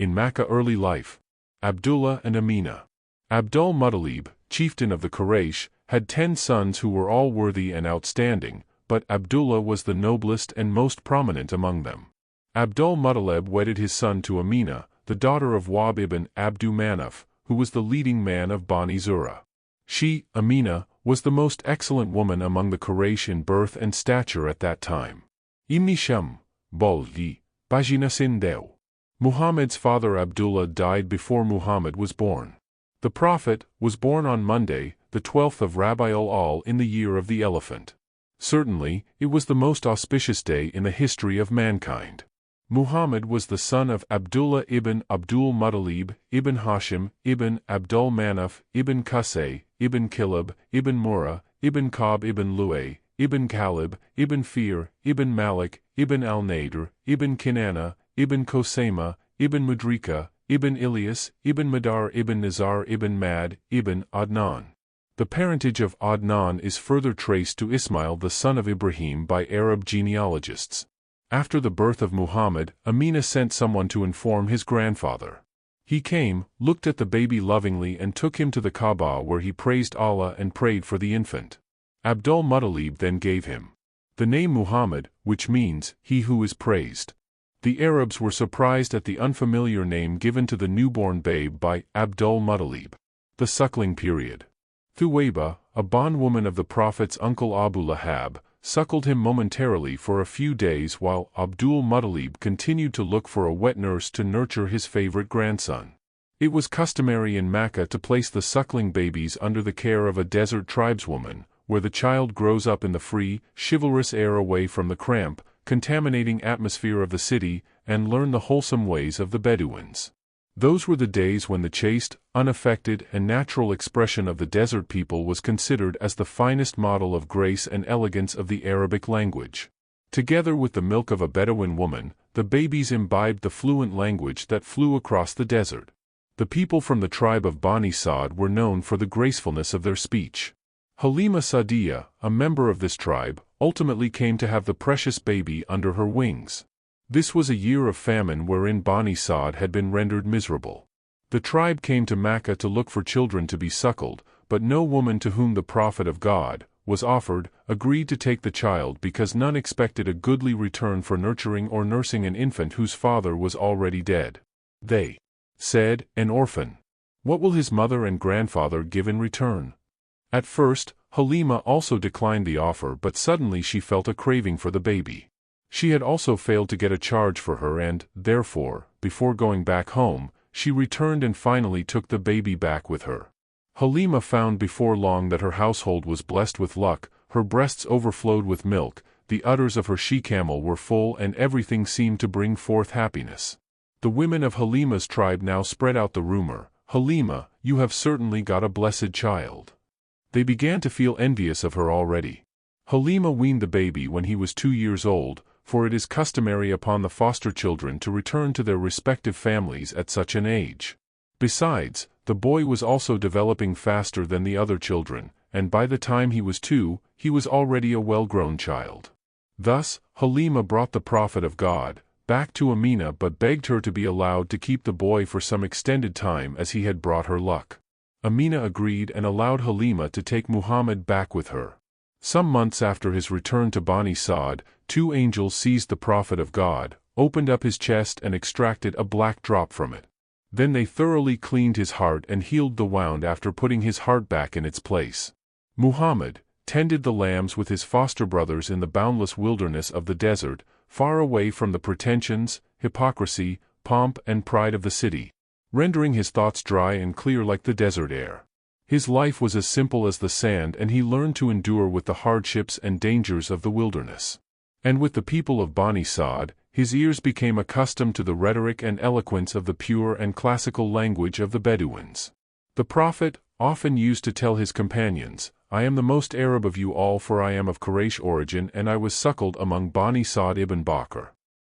In Makkah early life. Abdullah and Amina. Abdul Muttalib, chieftain of the Quraysh, had 10 sons who were all worthy and outstanding, but Abdullah was the noblest and most prominent among them. Abdul Muttalib wedded his son to Amina, the daughter of Wahb ibn Abdu Manaf, who was the leading man of Bani Zura. She, Amina, was the most excellent woman among the Quraysh in birth and stature at that time. Imni Sham, Boldi, Bajina Sindeu. Muhammad's father Abdullah died before Muhammad was born. The Prophet was born on Monday, the 12th of Rabiul-Awwal in the year of the elephant. Certainly, it was the most auspicious day in the history of mankind. Muhammad was the son of Abdullah ibn Abdul Muttalib, ibn Hashim, ibn Abdul Manaf, ibn Qusay, ibn Kilab, ibn Murrah, ibn Ka'b ibn Lu'ay, ibn Kalib, ibn Fir, ibn Malik, ibn al-Nadr, ibn Kinana, ibn Kosama, ibn Mudrika, ibn Ilyas, ibn Madar ibn Nizar ibn Mad, ibn Adnan. The parentage of Adnan is further traced to Ismail the son of Ibrahim by Arab genealogists. After the birth of Muhammad, Amina sent someone to inform his grandfather. He came, looked at the baby lovingly and took him to the Kaaba where he praised Allah and prayed for the infant. Abdul Muttalib then gave him the name Muhammad, which means, he who is praised. The Arabs were surprised at the unfamiliar name given to the newborn babe by Abdul Muttalib. The suckling period. Thuwayba, a bondwoman of the Prophet's uncle Abu Lahab, suckled him momentarily for a few days while Abdul Muttalib continued to look for a wet nurse to nurture his favorite grandson. It was customary in Makkah to place the suckling babies under the care of a desert tribeswoman, where the child grows up in the free, chivalrous air away from the cramped, contaminating atmosphere of the city, and learn the wholesome ways of the Bedouins. Those were the days when the chaste, unaffected, and natural expression of the desert people was considered as the finest model of grace and elegance of the Arabic language. Together with the milk of a Bedouin woman, the babies imbibed the fluent language that flew across the desert. The people from the tribe of Bani Sa'd were known for the gracefulness of their speech. Halima Sa'diya, a member of this tribe, ultimately came to have the precious baby under her wings. This was a year of famine wherein Bani Sa'd had been rendered miserable. The tribe came to Makkah to look for children to be suckled, but no woman to whom the Prophet of God was offered agreed to take the child because none expected a goodly return for nurturing or nursing an infant whose father was already dead. They said, "An orphan. What will his mother and grandfather give in return?" At first, Halima also declined the offer, but suddenly she felt a craving for the baby. She had also failed to get a charge for her and, therefore, before going back home, she returned and finally took the baby back with her. Halima found before long that her household was blessed with luck, her breasts overflowed with milk, the udders of her she-camel were full and everything seemed to bring forth happiness. The women of Halima's tribe now spread out the rumor, "Halima, you have certainly got a blessed child." They began to feel envious of her already. Halima weaned the baby when he was 2 years old, for it is customary upon the foster children to return to their respective families at such an age. Besides, the boy was also developing faster than the other children, and by the time he was 2, he was already a well-grown child. Thus, Halima brought the Prophet of God back to Amina but begged her to be allowed to keep the boy for some extended time as he had brought her luck. Amina agreed and allowed Halima to take Muhammad back with her. Some months after his return to Bani Sa'd, 2 angels seized the Prophet of God, opened up his chest and extracted a black drop from it. Then they thoroughly cleaned his heart and healed the wound after putting his heart back in its place. Muhammad tended the lambs with his foster brothers in the boundless wilderness of the desert, far away from the pretensions, hypocrisy, pomp and pride of the city, rendering his thoughts dry and clear like the desert air. His life was as simple as the sand and he learned to endure with the hardships and dangers of the wilderness. And with the people of Bani Sa'd, his ears became accustomed to the rhetoric and eloquence of the pure and classical language of the Bedouins. The Prophet often used to tell his companions, "I am the most Arab of you all, for I am of Quraysh origin and I was suckled among Bani Sa'd ibn Bakr."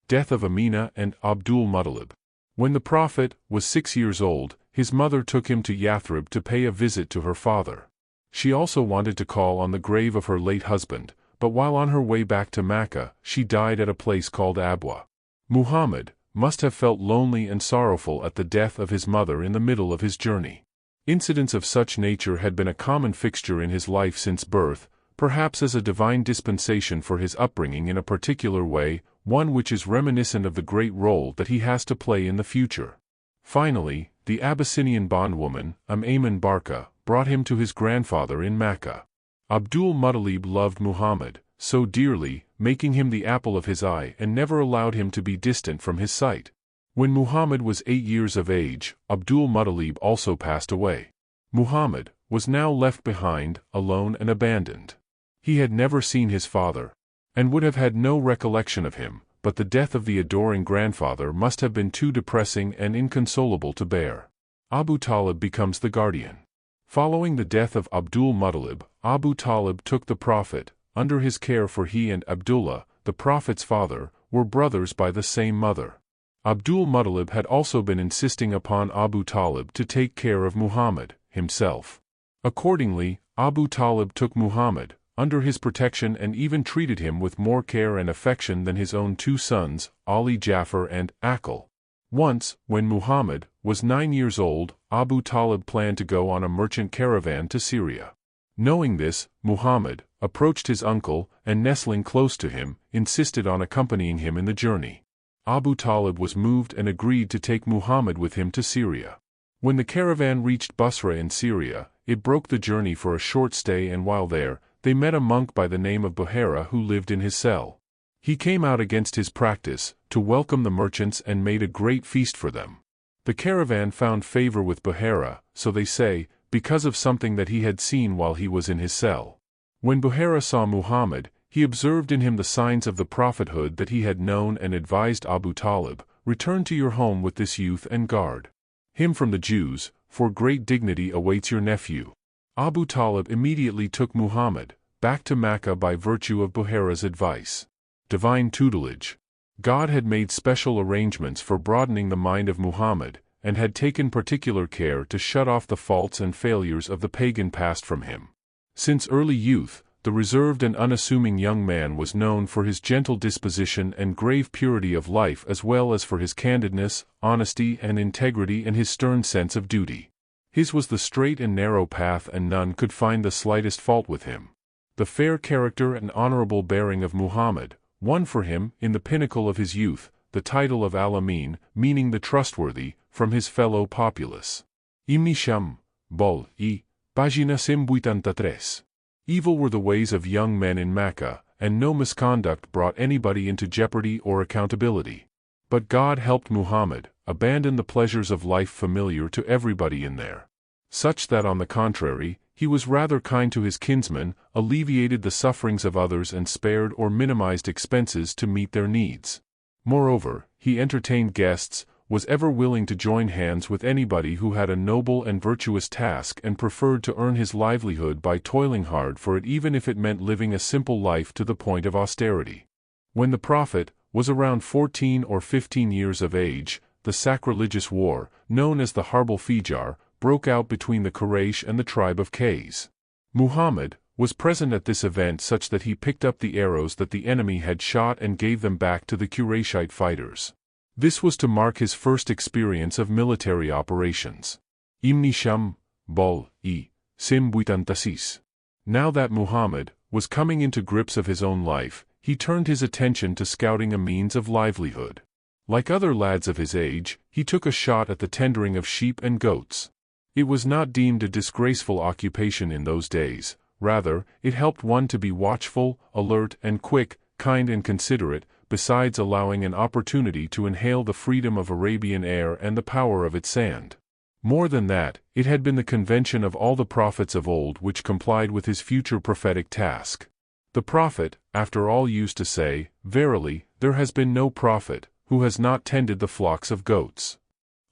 Death of Amina and Abdul Muttalib. When the Prophet was 6 years old, his mother took him to Yathrib to pay a visit to her father. She also wanted to call on the grave of her late husband, but while on her way back to Makkah, she died at a place called Abwa. Muhammad, must have felt lonely and sorrowful at the death of his mother in the middle of his journey. Incidents of such nature had been a common fixture in his life since birth, perhaps as a divine dispensation for his upbringing in a particular way, one which is reminiscent of the great role that he has to play in the future. Finally, the Abyssinian bondwoman, Ayman Barka, brought him to his grandfather in Makkah. Abdul-Muttalib loved Muhammad so dearly, making him the apple of his eye and never allowed him to be distant from his sight. When Muhammad was 8 years of age, Abdul-Muttalib also passed away. Muhammad was now left behind, alone and abandoned. He had never seen his father, and would have had no recollection of him, but the death of the adoring grandfather must have been too depressing and inconsolable to bear. Abu Talib becomes the guardian. Following the death of Abdul-Muttalib, Abu Talib took the Prophet under his care, for he and Abdullah, the Prophet's father, were brothers by the same mother. Abdul-Muttalib had also been insisting upon Abu Talib to take care of Muhammad himself. Accordingly, Abu Talib took Muhammad under his protection and even treated him with more care and affection than his own 2 sons, Ali Jafar and Aqil. Once, when Muhammad was 9 years old, Abu Talib planned to go on a merchant caravan to Syria. Knowing this, Muhammad approached his uncle and, nestling close to him, insisted on accompanying him in the journey. Abu Talib was moved and agreed to take Muhammad with him to Syria. When the caravan reached Basra in Syria, it broke the journey for a short stay, and while there, they met a monk by the name of Buhaira who lived in his cell. He came out against his practice to welcome the merchants and made a great feast for them. The caravan found favor with Buhaira, so they say, because of something that he had seen while he was in his cell. When Buhaira saw Muhammad, he observed in him the signs of the prophethood that he had known and advised Abu Talib, "Return to your home with this youth and guard him from the Jews, for great dignity awaits your nephew." Abu Talib immediately took Muhammad back to Makkah by virtue of Buhaira's advice. Divine tutelage. God had made special arrangements for broadening the mind of Muhammad, and had taken particular care to shut off the faults and failures of the pagan past from him. Since early youth, the reserved and unassuming young man was known for his gentle disposition and grave purity of life, as well as for his candidness, honesty and integrity, and his stern sense of duty. His was the straight and narrow path, and none could find the slightest fault with him. The fair character and honorable bearing of Muhammad won for him, in the pinnacle of his youth, the title of Al-Amin, meaning the trustworthy, from his fellow populace. Imni Sham, Bol, I, Pagina 183. Evil were the ways of young men in Makkah, and no misconduct brought anybody into jeopardy or accountability. But God helped Muhammad abandon the pleasures of life familiar to everybody in there, such that on the contrary, he was rather kind to his kinsmen, alleviated the sufferings of others, and spared or minimized expenses to meet their needs. Moreover, he entertained guests, was ever willing to join hands with anybody who had a noble and virtuous task, and preferred to earn his livelihood by toiling hard for it, even if it meant living a simple life to the point of austerity. When the Prophet was around 14 or 15 years of age, the sacrilegious war, known as the Harb al-Fijar, broke out between the Quraysh and the tribe of Qays. Muhammad was present at this event, such that he picked up the arrows that the enemy had shot and gave them back to the Qurayshite fighters. This was to mark his first experience of military operations. Imni Sham, Bol, I, Sim 86. Now that Muhammad was coming into grips of his own life, he turned his attention to scouting a means of livelihood. Like other lads of his age, he took a shot at the tendering of sheep and goats. It was not deemed a disgraceful occupation in those days. Rather, it helped one to be watchful, alert and quick, kind and considerate, besides allowing an opportunity to inhale the freedom of Arabian air and the power of its sand. More than that, it had been the convention of all the prophets of old which complied with his future prophetic task. The prophet, after all, used to say, "Verily, there has been no prophet who has not tended the flocks of goats."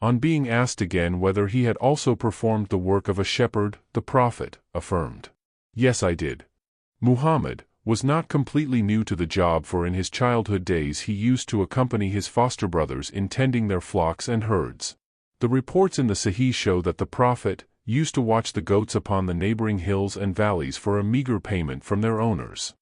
On being asked again whether he had also performed the work of a shepherd, the prophet affirmed, "Yes, I did." Muhammad was not completely new to the job, for in his childhood days he used to accompany his foster brothers in tending their flocks and herds. The reports in the Sahih show that the Prophet used to watch the goats upon the neighboring hills and valleys for a meager payment from their owners.